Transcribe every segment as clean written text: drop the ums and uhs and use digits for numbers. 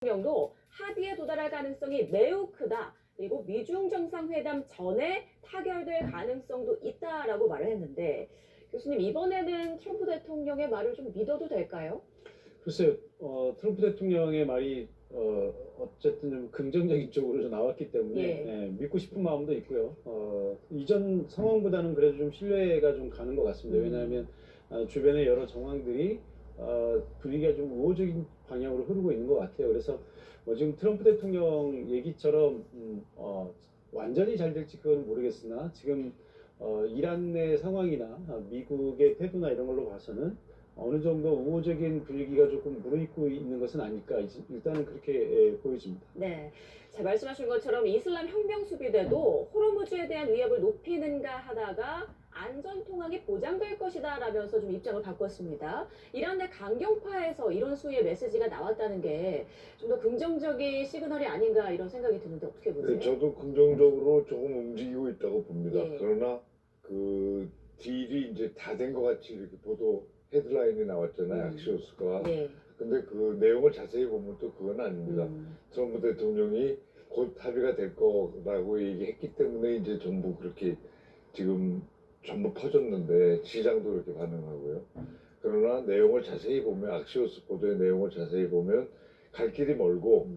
대통령도 합의에 도달할 가능성이 매우 크다. 그리고 미중 정상회담 전에 타결될 가능성도 있다라고 말을 했는데 교수님 이번에는 트럼프 대통령의 말을 좀 믿어도 될까요? 글쎄요, 트럼프 대통령의 말이 어쨌든 좀 긍정적인 쪽으로 좀 나왔기 때문에 예. 믿고 싶은 마음도 있고요. 이전 상황보다는 그래도 좀 신뢰가 좀 가는 것 같습니다. 왜냐하면 주변의 여러 정황들이 분위기가 좀 우호적인 방향으로 흐르고 있는 것 같아요. 그래서 지금 트럼프 대통령 얘기처럼 완전히 잘 될지 그건 모르겠으나 지금 이란 내 상황이나 미국의 태도나 이런 걸로 봐서는 어느 정도 우호적인 분위기가 조금 무르익고 있는 것은 아닐까 일단은 그렇게 보여집니다. 네. 자, 말씀하신 것처럼 이슬람 혁명 수비대도 호르무즈에 대한 위협을 높이는가 하다가 안전 통항이 보장될 것이다 라면서 좀 입장을 바꿨습니다. 이란 내 강경파에서 이런 수위의 메시지가 나왔다는 게 좀 더 긍정적인 시그널이 아닌가 이런 생각이 드는데 어떻게 보세요? 네, 저도 긍정적으로 조금 움직이고 있다고 봅니다. 예. 그러나 그 딜이 이제 다 된 것 같이 이렇게 보도 헤드라인이 나왔잖아요. 악시오스가. 네. 근데 그 내용을 자세히 보면 또 그건 아닙니다. 트럼프 대통령이 곧 합의가 될 거라고 얘기했기 때문에 이제 전부 그렇게 지금 전부 퍼졌는데 시장도 그렇게 반응하고요. 그러나 내용을 자세히 보면 악시오스 보도의 내용을 자세히 보면 갈 길이 멀고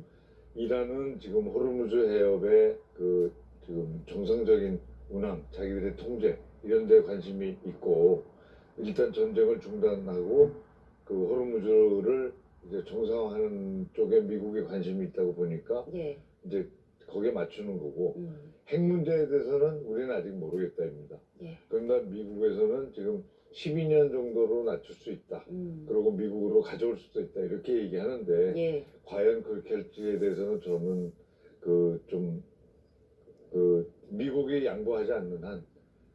이란은 지금 호르무즈 해협의 그 지금 정상적인 운항, 자기들의 통제 이런 데 관심이 있고 일단 전쟁을 중단하고 그 호르무즈를 이제 정상화하는 쪽에 미국이 관심이 있다고 보니까 예. 이제 거기에 맞추는 거고 핵 문제에 대해서는 우리는 아직 모르겠다입니다. 예. 그러나 미국에서는 지금 12년 정도로 낮출 수 있다. 그리고 미국으로 가져올 수도 있다. 이렇게 얘기하는데 예. 과연 그렇게 할지에 대해서는 저는 그 미국이 양보하지 않는 한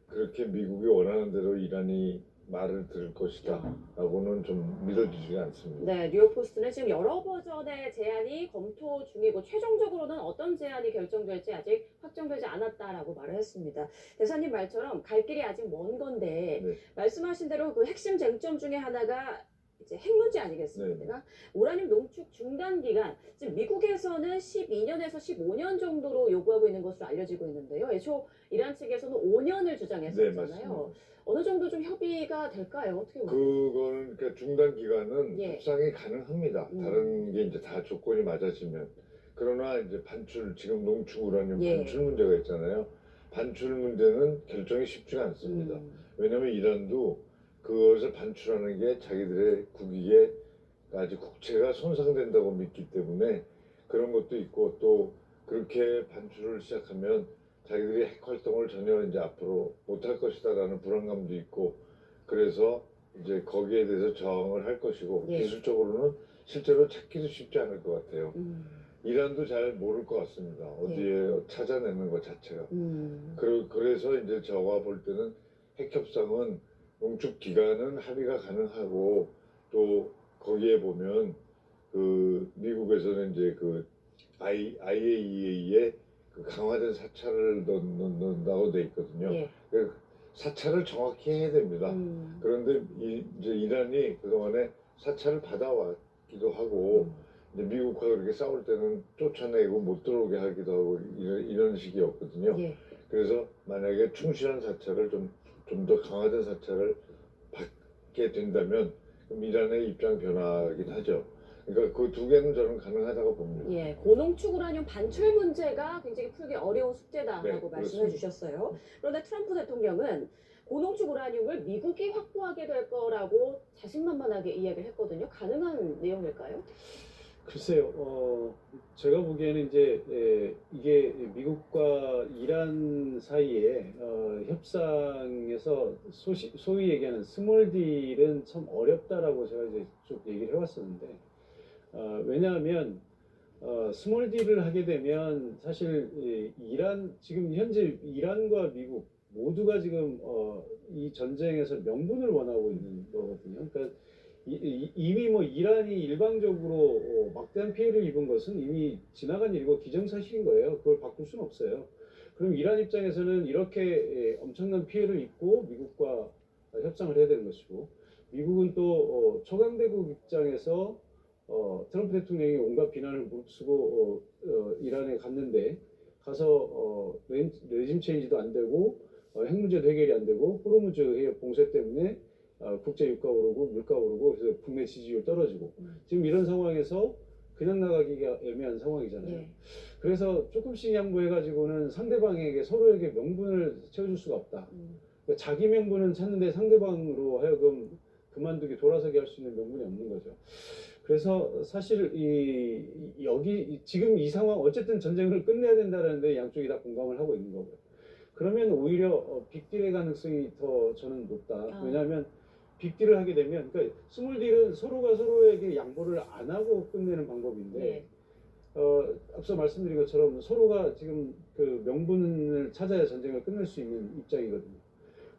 그렇게 미국이 원하는 대로 이란이 말을 들을 것이다 라고는 좀 믿어지지가 않습니다. 네, 뉴욕포스트는 지금 여러 버전의 제안이 검토 중이고 최종적으로는 어떤 제안이 결정될지 아직 확정되지 않았다라고 말을 했습니다. 대사님 말처럼 갈 길이 아직 먼 건데 네. 말씀하신 대로 그 핵심 쟁점 중에 하나가 이제 핵 문제 아니겠습니까? 네. 우라늄 농축 중단 기간 지금 미국에서는 12년에서 15년 정도로 요구하고 있는 것으로 알려지고 있는데요. 애초 이란 측에서는 5년을 네, 주장했었잖아요. 맞습니다. 어느 정도 좀 협의가 될까요? 어떻게 보세요? 그거는 그러니까 중단 기간은 예. 협상이 가능합니다. 다른 게 이제 다 조건이 맞아지면. 그러나 이제 반출 지금 농축 우라늄 예. 반출 문제가 있잖아요. 반출 문제는 결정이 쉽지가 않습니다. 왜냐하면 이란도 그것을 반출하는 게 자기들의 국익에 아직 국채가 손상된다고 믿기 때문에 그런 것도 있고 또 그렇게 반출을 시작하면 자기들이 핵 활동을 전혀 이제 앞으로 못할 것이다라는 불안감도 있고 그래서 이제 거기에 대해서 저항을 할 것이고 예. 기술적으로는 실제로 찾기도 쉽지 않을 것 같아요. 이란도 잘 모를 것 같습니다. 어디에 찾아내는 것 자체가. 그래서 이제 저가 볼 때는 핵 협상은 농축 기간은 합의가 가능하고 또 거기에 보면 그 미국에서는 이제 그 IAEA에 그 강화된 사찰을 넣는다고 돼 있거든요. 예. 그 사찰을 정확히 해야 됩니다. 그런데 이제 이란이 그동안에 사찰을 받아왔기도 하고 이제 미국과 그렇게 싸울 때는 쫓아내고 못 들어오게 하기도 하고 이런 식이었거든요. 예. 그래서 만약에 충실한 사찰을 좀 더 강화된 사찰을 받게 된다면 그럼 이란의 입장 변화긴 하죠. 그러니까 그 두 개는 저는 가능하다고 봅니다. 예, 고농축 우라늄 반출 문제가 굉장히 풀기 어려운 숙제다라고 네, 말씀해 그렇습니다. 주셨어요. 그런데 트럼프 대통령은 고농축 우라늄을 미국이 확보하게 될 거라고 자신만만하게 이야기를 했거든요. 가능한 내용일까요? 글쎄요, 제가 보기에는 이제 이게 미국과 이란 사이에 협상에서 소위 얘기하는 스몰 딜은 참 어렵다라고 제가 이제 쭉 얘기를 해왔었는데 왜냐하면 스몰 딜을 하게 되면 사실 지금 현재 이란과 미국 모두가 지금 이 전쟁에서 명분을 원하고 있는 거거든요. 그러니까 이미 뭐 이란이 일방적으로 막대한 피해를 입은 것은 이미 지나간 일이고 기정사실인 거예요. 그걸 바꿀 수는 없어요. 그럼 이란 입장에서는 이렇게 엄청난 피해를 입고 미국과 협상을 해야 되는 것이고 미국은 또 초강대국 입장에서 트럼프 대통령이 온갖 비난을 무릅쓰고 이란에 갔는데 가서 레짐 체인지도 안 되고 핵 문제도 해결이 안 되고 호르무즈 해협 봉쇄 때문에 국제 유가 오르고 물가 오르고 그래서 국내 지지율 떨어지고 지금 이런 상황에서 그냥 나가기가 애매한 상황이잖아요. 예. 그래서 조금씩 양보해가지고는 상대방에게 서로에게 명분을 채워줄 수가 없다. 그러니까 자기 명분은 찾는데 상대방으로 하여금 그만두게 돌아서게 할 수 있는 명분이 없는 거죠. 그래서 사실 여기 지금 이 상황 어쨌든 전쟁을 끝내야 된다는데 양쪽이 다 공감을 하고 있는 거고요. 그러면 오히려 빅딜의 가능성이 더 저는 높다. 왜냐하면 빅딜을 하게 되면 그러니까 스몰딜은 서로가 서로에게 양보를 안 하고 끝내는 방법인데 예. 앞서 말씀드린 것처럼 서로가 지금 그 명분을 찾아야 전쟁을 끝낼 수 있는 입장이거든요.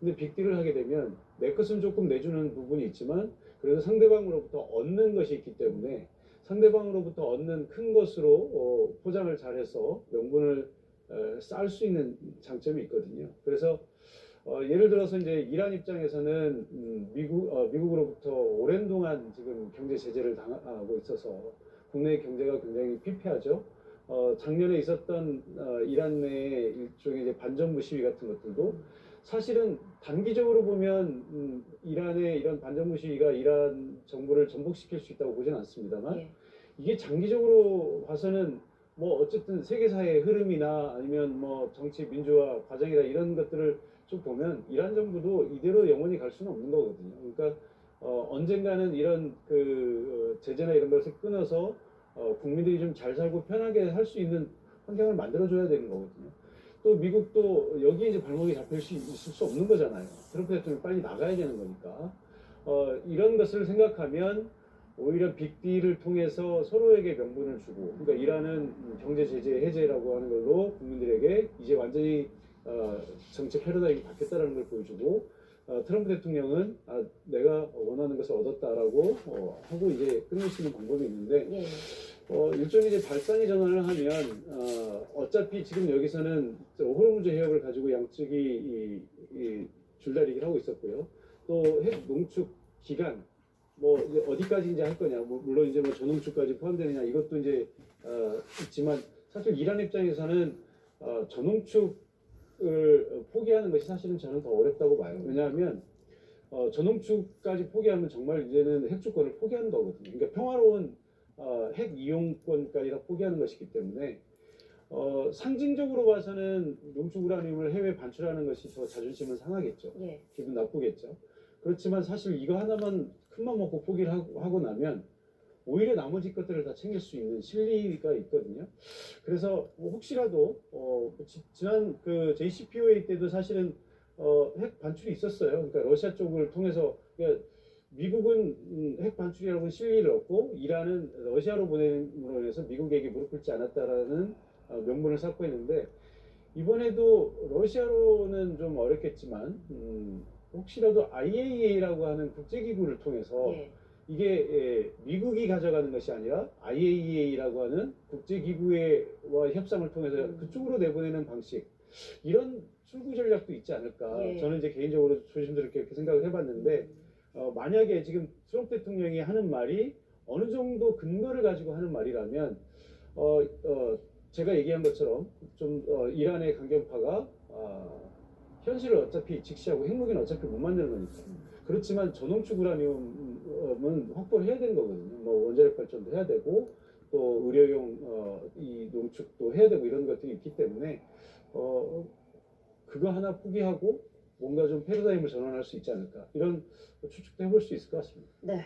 근데 빅딜을 하게 되면 내 것은 조금 내주는 부분이 있지만 그래도 상대방으로부터 얻는 것이 있기 때문에 상대방으로부터 얻는 큰 것으로 포장을 잘해서 명분을 쌓을 수 있는 장점이 있거든요. 그래서 예를 들어서 이제 이란 입장에서는 미국으로부터 오랜 동안 지금 경제 제재를 당하고 있어서 국내 경제가 굉장히 피폐하죠. 작년에 있었던 이란 내의 일종의 이제 반정부 시위 같은 것들도 사실은 단기적으로 보면 이란의 이런 반정부 시위가 이란 정부를 전복시킬 수 있다고 보지는 않습니다만 예. 이게 장기적으로 봐서는 뭐 어쨌든 세계사의 흐름이나 아니면 뭐 정치 민주화 과정이나 이런 것들을 좀 보면 이란 정부도 이대로 영원히 갈 수는 없는 거거든요. 그러니까 언젠가는 이런 그 제재나 이런 것을 끊어서 국민들이 좀 잘 살고 편하게 할 수 있는 환경을 만들어줘야 되는 거거든요. 또 미국도 여기에 이제 발목이 잡힐 수 있을 수 없는 거잖아요. 트럼프 대통령이 빨리 나가야 되는 거니까. 이런 것을 생각하면 오히려 빅딜을 통해서 서로에게 명분을 주고, 그러니까 이란은 경제 제재 해제라고 하는 걸로 국민들에게 이제 완전히 정치 패러다임이 바뀌었다는 걸 보여주고, 트럼프 대통령은 내가 원하는 것을 얻었다라고 하고 이제 끝낼 수 있는 방법이 있는데 예. 일종의 이제 발상의 전환을 하면 어차피 지금 여기서는 호르무즈 해협을 가지고 양측이 줄다리기를 하고 있었고요. 또 핵 농축 기간 뭐 이제 어디까지 이제 할 거냐, 물론 이제 뭐 전농축까지 포함되느냐 이것도 이제 있지만 사실 이란 입장에서는 전농축을 포기하는 것이 사실은 저는 더 어렵다고 봐요. 왜냐하면 전농축까지 포기하면 정말 이제는 핵 주권을 포기하는 거거든요. 그러니까 평화로운 핵 이용권까지 다 포기하는 것이기 때문에 상징적으로 봐서는 농축 우라늄을 해외 반출하는 것이 더 자존심을 상하겠죠. 예. 기분 나쁘겠죠. 그렇지만 사실 이거 하나만 큰맘 먹고 포기를 하고 나면 오히려 나머지 것들을 다 챙길 수 있는 실리가 있거든요. 그래서 혹시라도 지난 그 JCPOA 때도 사실은 핵 반출이 있었어요. 그러니까 러시아 쪽을 통해서 그러니까 미국은 핵 반출이라고 실리를 얻고 이란은 러시아로 보내므로 인해서 미국에게 무릎 꿇지 않았다라는 명분을 쌓고 있는데 이번에도 러시아로는 좀 어렵겠지만 혹시라도 IAEA라고 하는 국제기구를 통해서 예. 이게 미국이 가져가는 것이 아니라 IAEA라고 하는 국제기구와 협상을 통해서 그쪽으로 내보내는 방식 이런 출구 전략도 있지 않을까. 예. 저는 이제 개인적으로 조심스럽게 그렇게 생각을 해봤는데 만약에 지금 트럼프 대통령이 하는 말이 어느 정도 근거를 가지고 하는 말이라면 제가 얘기한 것처럼 좀 이란의 강경파가 현실을 어차피 직시하고 핵무기는 어차피 못 만드는 거니까. 그렇지만 전농축 우라늄은 확보를 해야 되는 거거든요. 뭐 원자력 발전도 해야 되고 또 의료용 이 농축도 해야 되고 이런 것들이 있기 때문에 그거 하나 포기하고 뭔가 좀 패러다임을 전환할 수 있지 않을까 이런 추측도 해볼 수 있을 것 같습니다. 네.